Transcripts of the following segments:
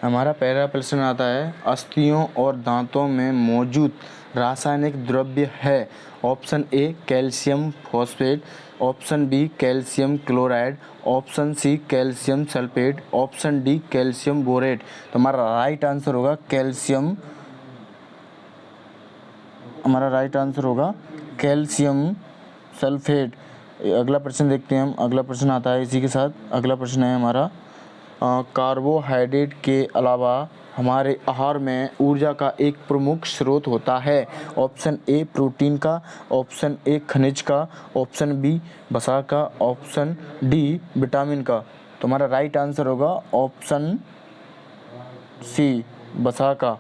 हमारा पहला प्रश्न आता है, अस्थियों और दांतों में मौजूद रासायनिक द्रव्य है। Option A calcium phosphate, option B calcium chloride, option C calcium sulphate, option D calcium borate. तो हमारा राइट आंसर होगा कैल्शियम, हमारा राइट आंसर होगा कैल्शियम सल्फेट। अगला प्रश्न देखते हैं हम। अगला प्रश्न आता है इसी के साथ। अगला प्रश्न है हमारा, कार्बोहाइड्रेट के अलावा हमारे आहार में ऊर्जा का एक प्रमुख स्रोत होता है। ऑप्शन ए प्रोटीन का, ऑप्शन ए खनिज का, ऑप्शन बी वसा का, ऑप्शन डी विटामिन का। तो हमारा राइट आंसर होगा ऑप्शन सी वसा का।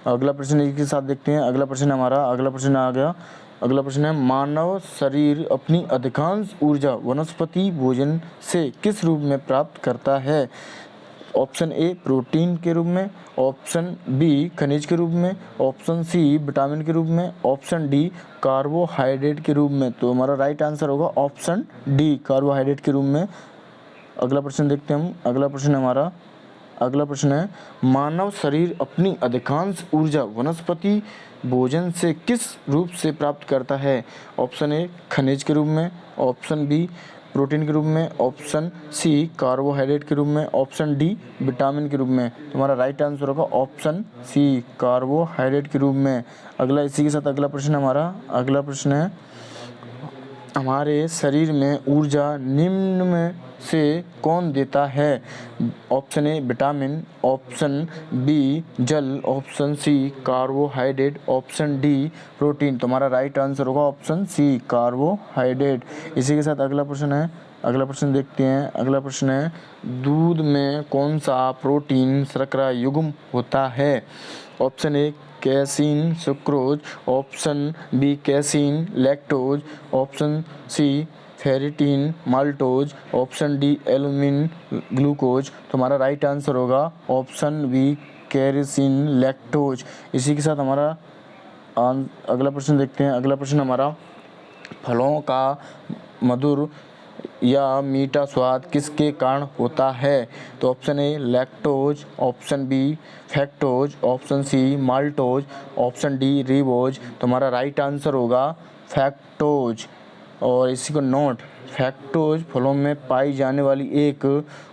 अगला प्रश्न इसी के साथ देखते हैं। अगला प्रश्न हमारा, अगला प्रश्न आ गया। अगला प्रश्न है, मानव शरीर अपनी अधिकांश ऊर्जा वनस्पति भोजन से किस रूप में प्राप्त करता है। ऑप्शन ए प्रोटीन के रूप में, ऑप्शन बी खनिज के रूप में, ऑप्शन सी विटामिन के रूप में, ऑप्शन डी कार्बोहाइड्रेट के रूप में। तो हमारा राइट आंसर होगा ऑप्शन डी कार्बोहाइड्रेट के रूप में। अगला प्रश्न देखते हैं हम। अगला प्रश्न हमारा, अगला प्रश्न है, मानव शरीर अपनी अधिकांश ऊर्जा वनस्पति भोजन से किस रूप से प्राप्त करता है। ऑप्शन ए खनिज के रूप में, ऑप्शन बी प्रोटीन के रूप में, ऑप्शन सी कार्बोहाइड्रेट के रूप में, ऑप्शन डी विटामिन के रूप में। तुम्हारा राइट आंसर होगा ऑप्शन सी कार्बोहाइड्रेट के रूप में। अगला इसी के साथ अगला प्रश्न हमारा, अगला प्रश्न है, हमारे शरीर में ऊर्जा निम्न में से कौन देता है। Option A vitamin, option B जल, option C carbohydrate, option D protein. तुम्हारा राइट आंसर होगा ऑप्शन सी कार्बोहाइड्रेट। इसी के साथ अगला प्रश्न है। अगला प्रश्न देखते हैं। अगला प्रश्न है, दूध में कौन सा प्रोटीन शर्करा युग्म होता है। Option A casein sucrose, option B casein lactose, option C ferritin maltose, option D albumin glucose. तुम्हारा राइट आंसर होगा ऑप्शन बी कैरीसिन लैक्टोज। इसी के साथ हमारा अगला प्रश्न देखते हैं। अगला प्रश्न हमारा, फलों का मधुर या मीठा स्वाद किसके कारण होता है। तो option A lactose, option B fructose, option C maltose, option D ribose. तुम्हारा राइट आंसर होगा फैक्टोज। और इसी को नोट, फैक्टोज फलों में पाई जाने वाली एक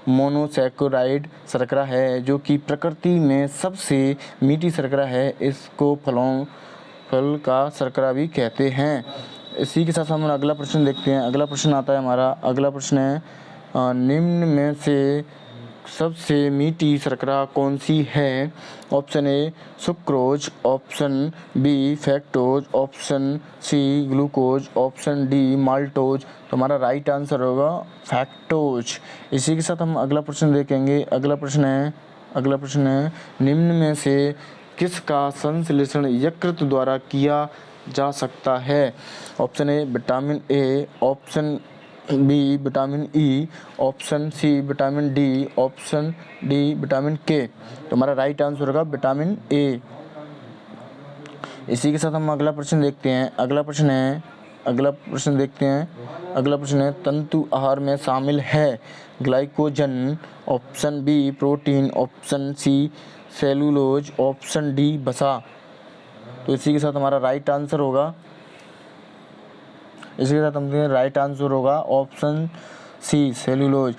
मोनोसैकेराइड शर्करा है जो कि प्रकृति में सबसे मीठी शर्करा है। इसको फल का शर्करा भी कहते हैं। इसी के साथ हम अगला प्रश्न देखते हैं। अगला प्रश्न आता है हमारा। अगला प्रश्न है, निम्न में से सबसे मीठी शर्करा कौन सी है। Option A sucrose, option B fructose, option C glucose, option D maltose. तो हमारा राइट आंसर होगा फैक्टोज। इसी के साथ हम अगला प्रश्न देखेंगे। अगला प्रश्न है, निम्न में से किसका संश्लेषण यकृत द्वारा किया जा सकता है। Option A vitamin A, option B vitamin E, option C vitamin D, option D vitamin K. तो हमारा राइट आंसर होगा विटामिन ए। इसी के साथ हम अगला प्रश्न देखते हैं। अगला प्रश्न है, तंतु आहार में शामिल है glycogen, option B protein, option C cellulose, option D वसा। तो इसी के साथ हमारा राइट आंसर होगा, इसके साथ हम राइट आंसर होगा ऑप्शन सी सेलुलोज।